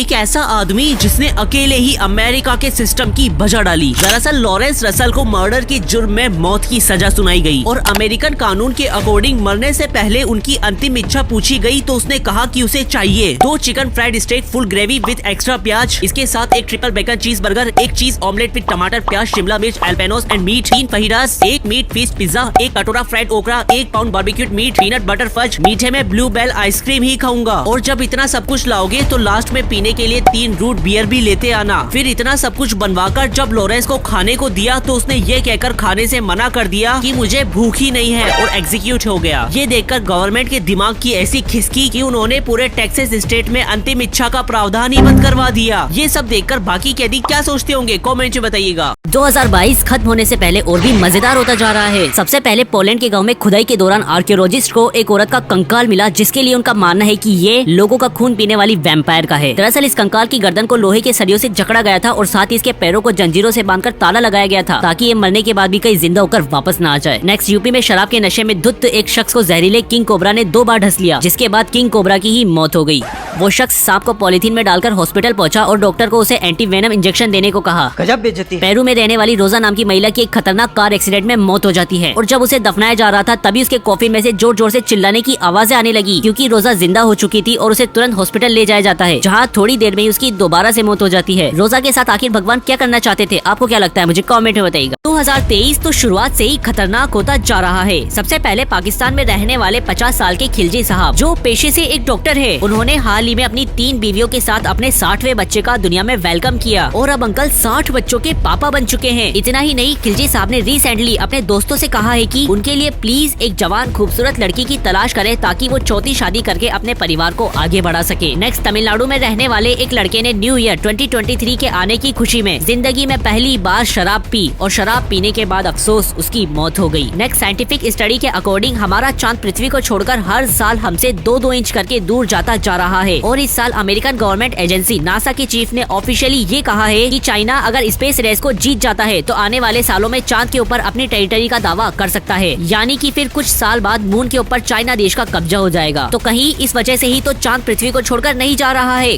एक ऐसा आदमी जिसने अकेले ही अमेरिका के सिस्टम की बजा डाली। दरअसल लॉरेंस रसल को मर्डर के जुर्म में मौत की सजा सुनाई गई और अमेरिकन कानून के अकॉर्डिंग मरने से पहले उनकी अंतिम इच्छा पूछी गई तो उसने कहा कि उसे चाहिए 2 chicken fried steak full gravy with extra प्याज, इसके साथ एक ट्रिपल बेकन चीज बर्गर, 1 चीज ऑमलेट विद टमाटर प्याज शिमला मिर्च jalapenos and meat, 3 fajitas, 1 meat fish pizza, 1 कटोरा fried okra, 1 pound barbecued meat, peanut butter fudge, मीठे में ब्लू बेल आइसक्रीम ही खाऊंगा। और जब इतना सब कुछ लाओगे तो लास्ट में पीने के लिए 3 रूट बियर भी लेते आना। फिर इतना सब कुछ बनवाकर जब लॉरेंस को खाने को दिया तो उसने ये कहकर खाने से मना कर दिया कि मुझे भूख ही नहीं है और एग्जीक्यूट हो गया। ये देखकर गवर्नमेंट के दिमाग की ऐसी खिसकी कि उन्होंने पूरे टेक्सास स्टेट में अंतिम इच्छा का प्रावधान ही बंद करवा दिया। ये सब देखकर बाकी कैदी क्या सोचते होंगे कमेंट में बताइएगा। 2022 खत्म होने से पहले और भी मजेदार होता जा रहा है। सबसे पहले पोलैंड के गांव में खुदाई के दौरान आर्कियोलॉजिस्ट को एक औरत का कंकाल मिला, जिसके लिए उनका मानना है कि ये लोगों का खून पीने वाली वैम्पायर का है। दरअसल इस कंकाल की गर्दन को लोहे के सरियों से जकड़ा गया था और साथ ही इसके पैरों को जंजीरों से बांधकर ताला लगाया गया था ताकि ये मरने के बाद भी कहीं जिंदा होकर वापस न आ जाए। नेक्स्ट यूपी में शराब के नशे में धुत एक शख्स को जहरीले किंग कोबरा ने 2 बार ढस लिया, जिसके बाद किंग कोबरा की ही मौत हो गई। वो शख्स सांप को पॉलिथीन में डालकर हॉस्पिटल पहुंचा और डॉक्टर को उसे एंटी वेनम इंजेक्शन देने को कहा। गजब बेइज्जती। पेरू में रहने वाली रोजा नाम की महिला की एक खतरनाक कार एक्सीडेंट में मौत हो जाती है और जब उसे दफनाया जा रहा था तभी उसके कॉफिन में से जोर जोर से चिल्लाने की आवाजें आने लगी, क्योंकि रोजा जिंदा हो चुकी थी और उसे तुरंत हॉस्पिटल ले जाया जाता है, जहाँ थोड़ी देर में ही उसकी दोबारा से मौत हो जाती है। रोजा के साथ आखिर भगवान क्या करना चाहते थे, आपको क्या लगता है मुझे कमेंट में बताइएगा। 2023 तो शुरुआत से ही खतरनाक होता जा रहा है। सबसे पहले पाकिस्तान में रहने वाले 50 साल के खिलजी साहब, जो पेशे से एक डॉक्टर है, उन्होंने हाल ही में अपनी 3 बीवियों के साथ अपने 60वें बच्चे का दुनिया में वेलकम किया और अब अंकल 60 बच्चों के पापा बन चुके हैं। इतना ही नहीं, खिलजी साहब ने रिसेंटली अपने दोस्तों से कहा है कि उनके लिए प्लीज एक जवान खूबसूरत लड़की की तलाश करें ताकि वो चौथी शादी करके अपने परिवार को आगे बढ़ा सके। नेक्स्ट, तमिलनाडु में रहने वाले एक लड़के ने न्यू ईयर 2023 के आने की खुशी में जिंदगी में पहली बार शराब पी और शराब पीने के बाद अफसोस उसकी मौत हो गई। नेक्स्ट, साइंटिफिक स्टडी के अकॉर्डिंग हमारा चांद पृथ्वी को छोड़कर हर साल हमसे 2-2 इंच करके दूर जाता जा रहा है और इस साल अमेरिकन गवर्नमेंट एजेंसी नासा के चीफ ने ऑफिशियली ये कहा है कि चाइना अगर स्पेस रेस को जीत जाता है तो आने वाले सालों में चांद के ऊपर अपनी टेरिटरी का दावा कर सकता है, यानी कि फिर कुछ साल बाद मून के ऊपर चाइना देश का कब्जा हो जाएगा। तो कहीं इस वजह से ही तो चांद पृथ्वी को छोड़कर नहीं जा रहा है।